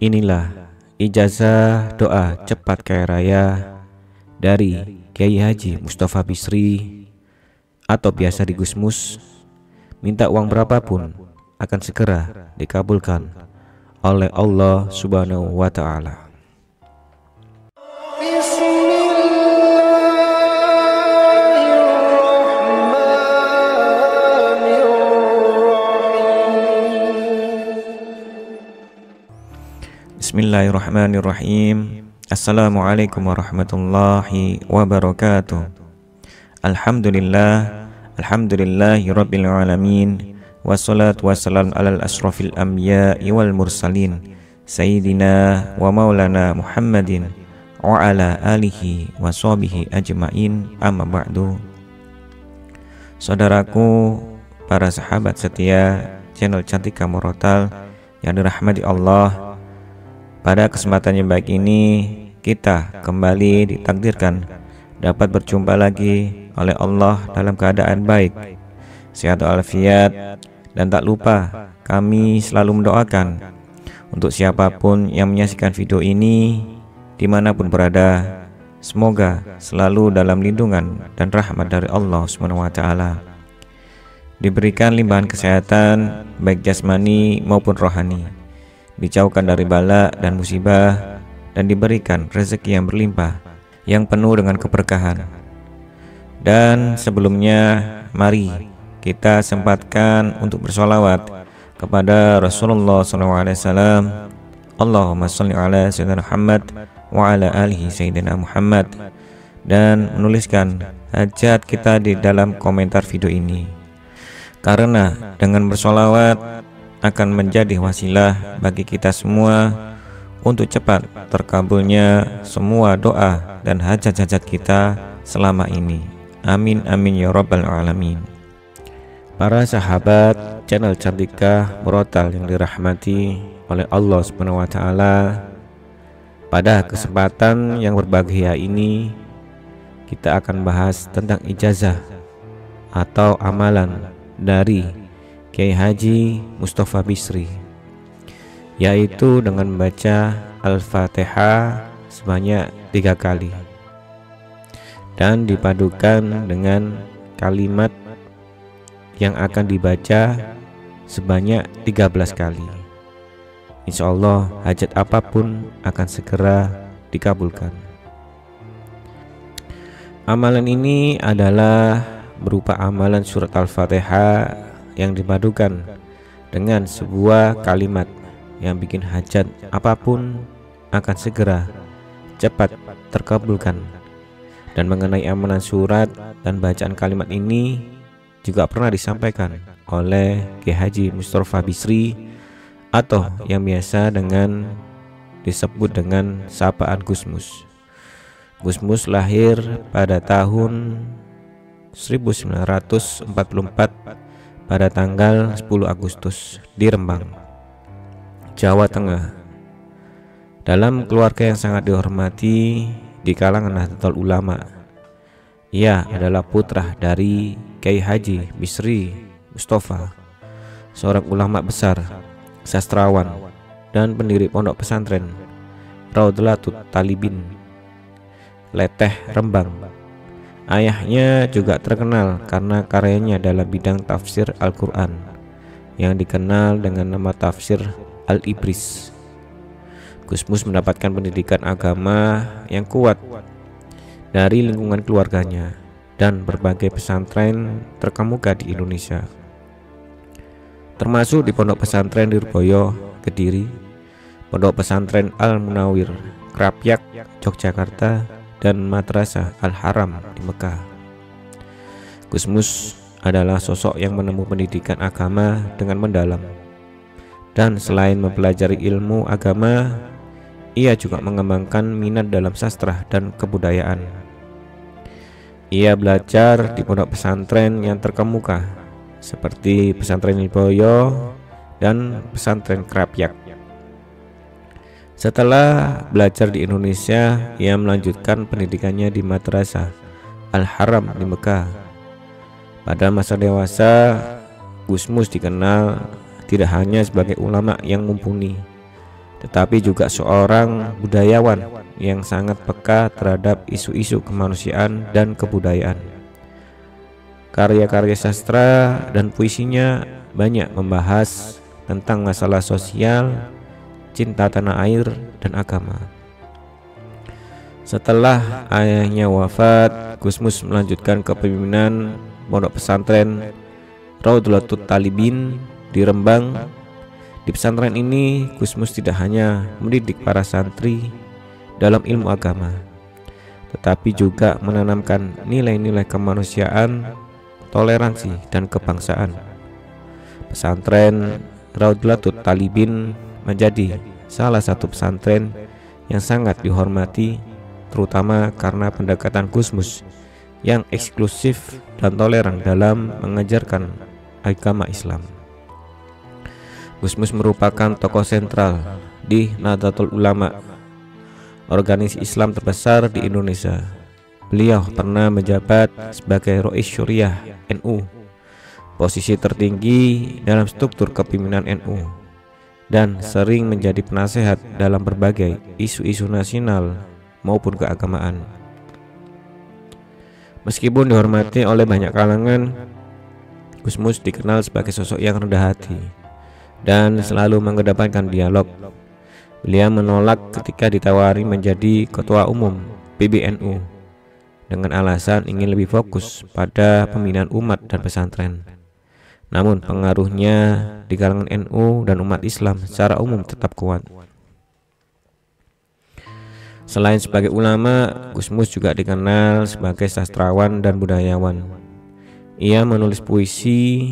Inilah ijazah doa cepat kaya raya dari Kiai Haji Mustafa Bisri atau biasa di Gusmus. Minta uang berapapun akan segera dikabulkan oleh Allah Subhanahu wa Ta'ala. Bismillahirrahmanirrahim. Assalamualaikum warahmatullahi wabarakatuh. Alhamdulillahi rabbil alamin. Wassalatu wassalamu alal asrafil anbiya'i wal mursalin Sayyidina wa maulana Muhammadin wa ala alihi wa sahbihi ajma'in, amma ba'du. Saudaraku, para sahabat setia channel Cantika Murotal yang dirahmati Allah, pada kesempatan yang baik ini kita kembali ditakdirkan dapat berjumpa lagi oleh Allah dalam keadaan baik, sehat walafiat, dan tak lupa kami selalu mendoakan untuk siapapun yang menyaksikan video ini dimanapun berada, semoga selalu dalam lindungan dan rahmat dari Allah SWT, diberikan limpahan kesehatan baik jasmani maupun rohani, dijauhkan dari bala dan musibah, dan diberikan rezeki yang berlimpah yang penuh dengan keberkahan. Dan sebelumnya mari kita sempatkan untuk bersolawat kepada Rasulullah SAW. Allahumma sholli ala Sayyidina Muhammad wa ala alihi Sayyidina Muhammad, dan menuliskan hajat kita di dalam komentar video ini, karena dengan bersolawat akan menjadi wasilah bagi kita semua untuk cepat terkabulnya semua doa dan hajat-hajat kita selama ini. Amin amin ya rabbal alamin. Para sahabat channel Cantika Murotal yang dirahmati oleh Allah Subhanahu wa Ta'ala, pada kesempatan yang berbahagia ini kita akan bahas tentang ijazah atau amalan dari Kiai Haji Mustafa Bisri, yaitu dengan membaca Al-Fatihah sebanyak 3 kali dan dipadukan dengan kalimat yang akan dibaca sebanyak 13 kali. Insya Allah hajat apapun akan segera dikabulkan. Amalan ini adalah berupa amalan surat Al-Fatihah yang dipadukan dengan sebuah kalimat yang bikin hajat apapun akan segera cepat terkabulkan. Dan mengenai amalan surat dan bacaan kalimat ini juga pernah disampaikan oleh Kiai Haji Mustafa Bisri atau yang biasa disebut dengan sapaan Gusmus. Gusmus lahir pada tahun 1944 pada tanggal 10 Agustus di Rembang, Jawa Tengah. Dalam keluarga yang sangat dihormati di kalangan Nahdlatul Ulama, ia adalah putra dari Kiai Haji Bisri Mustafa, seorang ulama besar, sastrawan, dan pendiri pondok pesantren Raudlatut Talibin, Leteh, Rembang. Ayahnya juga terkenal karena karyanya dalam bidang tafsir Al-Quran yang dikenal dengan nama tafsir Al-Ibris. Gusmus mendapatkan pendidikan agama yang kuat dari lingkungan keluarganya dan berbagai pesantren terkemuka di Indonesia, termasuk di Pondok Pesantren Nirboyo, Kediri, Pondok Pesantren Al-Munawir, Krapyak, Yogyakarta, dan Madrasah Al-Haram di Mekah. Gusmus adalah sosok yang menempuh pendidikan agama dengan mendalam, dan selain mempelajari ilmu agama, ia juga mengembangkan minat dalam sastra dan kebudayaan. Ia belajar di pondok pesantren yang terkemuka seperti Pesantren Nirboyo dan Pesantren Krapyak. Setelah belajar di Indonesia, ia melanjutkan pendidikannya di Madrasah Al-Haram di Mekah. Pada masa dewasa, Gusmus dikenal tidak hanya sebagai ulama yang mumpuni, tetapi juga seorang budayawan yang sangat peka terhadap isu-isu kemanusiaan dan kebudayaan. Karya-karya sastra dan puisinya banyak membahas tentang masalah sosial, cinta tanah air, dan agama. Setelah ayahnya wafat, Gusmus melanjutkan kepemimpinan pondok pesantren Raudlatul Talibin di Rembang. Di pesantren ini, Gusmus tidak hanya mendidik para santri dalam ilmu agama, tetapi juga menanamkan nilai-nilai kemanusiaan, toleransi, dan kebangsaan. Pesantren Raudlatul Talibin menjadi salah satu pesantren yang sangat dihormati, terutama karena pendekatan Gusmus yang eksklusif dan toleran dalam mengajarkan agama Islam. Gusmus merupakan tokoh sentral di Nahdlatul Ulama, organisasi Islam terbesar di Indonesia. Beliau pernah menjabat sebagai Rois Syuriah NU, posisi tertinggi dalam struktur kepemimpinan NU, dan sering menjadi penasehat dalam berbagai isu-isu nasional maupun keagamaan. Meskipun dihormati oleh banyak kalangan, Gusmus dikenal sebagai sosok yang rendah hati dan selalu mengedepankan dialog. Beliau menolak ketika ditawari menjadi ketua umum PBNU dengan alasan ingin lebih fokus pada pembinaan umat dan pesantren. Namun pengaruhnya di kalangan NU dan umat Islam secara umum tetap kuat. Selain sebagai ulama, Gusmus juga dikenal sebagai sastrawan dan budayawan. Ia menulis puisi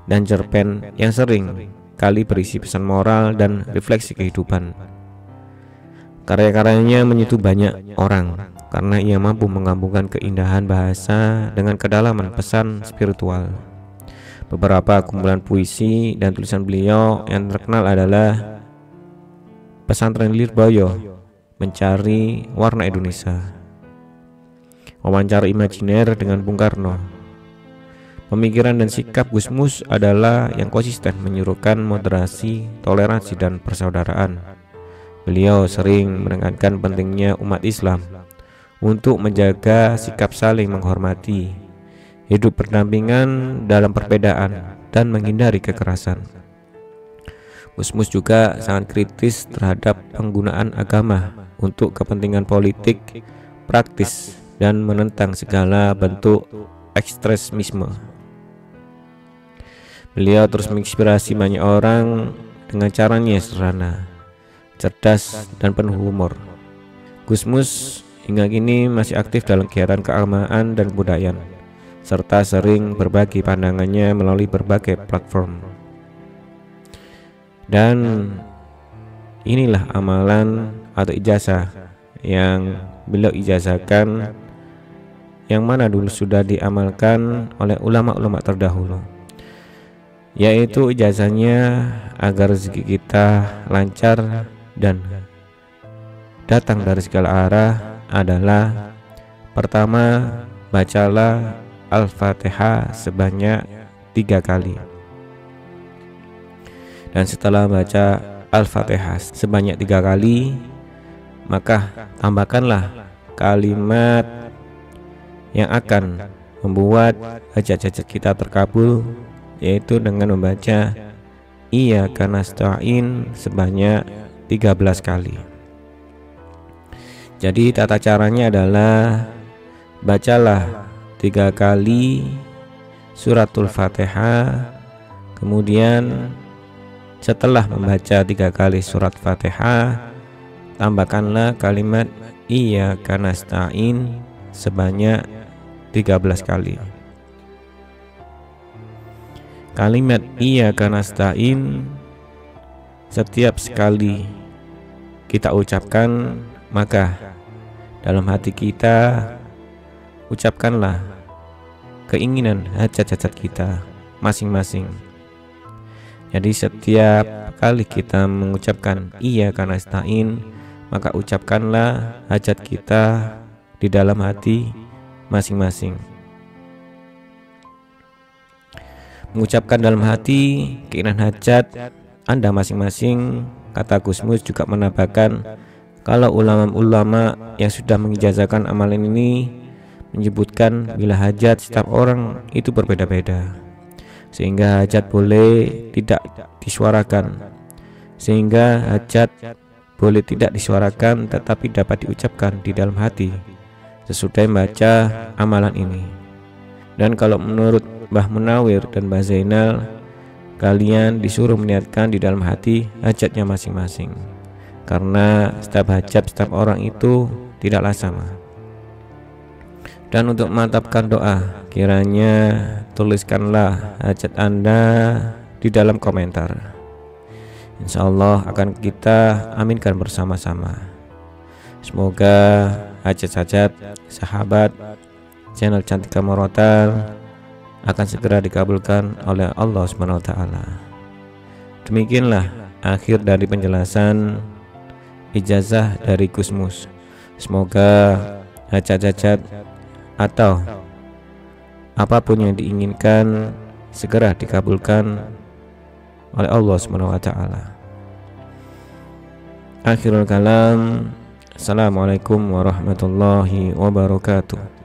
dan cerpen yang sering kali berisi pesan moral dan refleksi kehidupan. Karya-karyanya menyentuh banyak orang karena ia mampu menggabungkan keindahan bahasa dengan kedalaman pesan spiritual. Beberapa kumpulan puisi dan tulisan beliau yang terkenal adalah Pesantren Lirboyo, Mencari Warna Indonesia, Wawancara Imajiner dengan Bung Karno. Pemikiran dan sikap Gusmus adalah yang konsisten menyuruhkan moderasi, toleransi, dan persaudaraan. Beliau sering menekankan pentingnya umat Islam untuk menjaga sikap saling menghormati, hidup berdampingan dalam perbedaan, dan menghindari kekerasan. Gusmus juga sangat kritis terhadap penggunaan agama untuk kepentingan politik praktis dan menentang segala bentuk ekstremisme. Beliau terus menginspirasi banyak orang dengan caranya sederhana, cerdas, dan penuh humor. Gusmus hingga kini masih aktif dalam kegiatan keagamaan dan kebudayaan, serta sering berbagi pandangannya melalui berbagai platform. Dan inilah amalan atau ijazah yang beliau ijazahkan, yang mana dulu sudah diamalkan oleh ulama-ulama terdahulu, yaitu ijazahnya agar rezeki kita lancar dan datang dari segala arah adalah: pertama, bacalah Al-Fatihah sebanyak 3 kali, dan setelah baca Al-Fatihah sebanyak 3 kali, maka tambahkanlah kalimat yang akan membuat hajat-hajat kita terkabul, yaitu dengan membaca Iyyaka nasta'in sebanyak 13 kali. Jadi tata caranya adalah bacalah 3 kali suratul Fatihah, kemudian setelah membaca 3 kali surat Fatihah, tambahkanlah kalimat Iyyaka nasta'in sebanyak 13 kali. Kalimat Iyyaka nasta'in setiap sekali kita ucapkan, maka dalam hati kita ucapkanlah keinginan hajat-hajat kita masing-masing. Jadi setiap kali kita mengucapkan Iyyaka nasta'in, maka ucapkanlah hajat kita di dalam hati masing-masing. Mengucapkan dalam hati keinginan hajat Anda masing-masing kata Gusmus juga menambahkan kalau ulama-ulama yang sudah mengijazahkan amalan ini menyebutkan bila hajat setiap orang itu berbeda-beda, sehingga hajat boleh tidak disuarakan, tetapi dapat diucapkan di dalam hati sesudah membaca amalan ini. Dan kalau menurut Mbah Munawir dan Mbah Zainal, kalian disuruh meniatkan di dalam hati hajatnya masing-masing, karena setiap hajat setiap orang itu tidaklah sama. Dan untuk mantapkan doa, kiranya tuliskanlah hajat Anda di dalam komentar. Insya Allah akan kita aminkan bersama-sama. Semoga hajat-hajat sahabat channel Cantika Morotal akan segera dikabulkan oleh Allah SWT. Demikianlah akhir dari penjelasan ijazah dari Gusmus. Semoga hajat-hajat atau apapun yang diinginkan segera dikabulkan oleh Allah SWT. Akhirul kalam. Assalamualaikum warahmatullahi wabarakatuh.